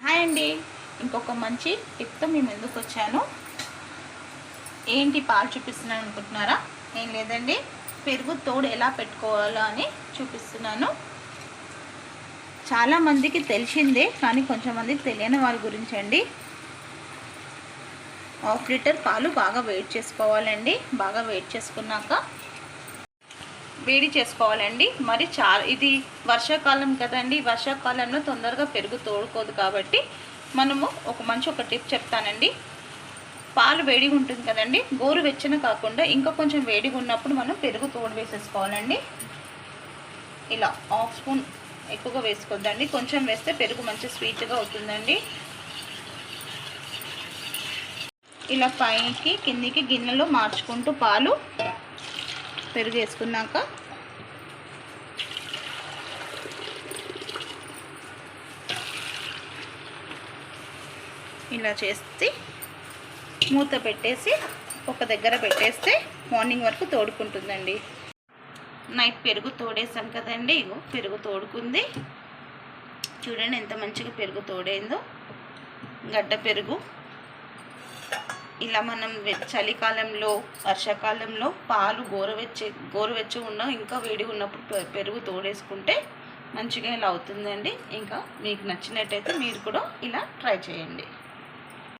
Hi అండి, ఇంకొక మంచి టిప్తో మీ ముందుకు వచ్చాను. ఏంటి పాలు చూపిస్తున్నాను అనుకుంటున్నారా? ఏం లేదండి, పెరుగు తోడు ఎలా పెట్టుకోవాలో అని చూపిస్తున్నాను. చాలామందికి తెలిసిందే, కానీ కొంచెం మందికి తెలియని వారి గురించి అండి. 1/2 లీటర్ పాలు బాగా వేడి చేసుకోవాలండి. బాగా వేడి చేసుకున్నాక వేడి చేసుకోవాలండి. మరి ఇది వర్షాకాలం కదండి, వర్షాకాలంలో తొందరగా పెరుగు తోడుకోదు. కాబట్టి మనము ఒక టిప్ చెప్తానండి. పాలు వేడిగా ఉంటుంది కదండి, గోరువెచ్చన కాకుండా ఇంకా కొంచెం వేడిగా ఉన్నప్పుడు మనం పెరుగు తోడు వేసేసుకోవాలండి. ఇలా 1/2 స్పూన్, ఎక్కువగా వేసుకోవద్దండి, కొంచెం వేస్తే పెరుగు మంచి స్వీట్గా అవుతుందండి. ఇలా పైకి కిందికి గిన్నెలో మార్చుకుంటూ పాలు పెరుగు వేసుకున్నాక ఇలా చేసి మూత పెట్టేసి ఒక దగ్గర పెట్టేస్తే మార్నింగ్ వరకు తోడుకుంటుందండి. నైట్ పెరుగు తోడేసాం కదండి, ఇగో పెరుగు తోడుకుంది. చూడండి ఎంత మంచిగా పెరుగు తోడైందో, గడ్డ పెరుగు. ఇలా మనం చలికాలంలో, వర్షాకాలంలో పాలు గోరువెచ్చగా ఉన్న ఇంకా వేడిగా ఉన్నప్పుడు పెరుగు తోడేసుకుంటే మంచిగా ఇలా అవుతుందండి. ఇంకా మీకు నచ్చినట్టయితే మీరు కూడా ఇలా ట్రై చేయండి.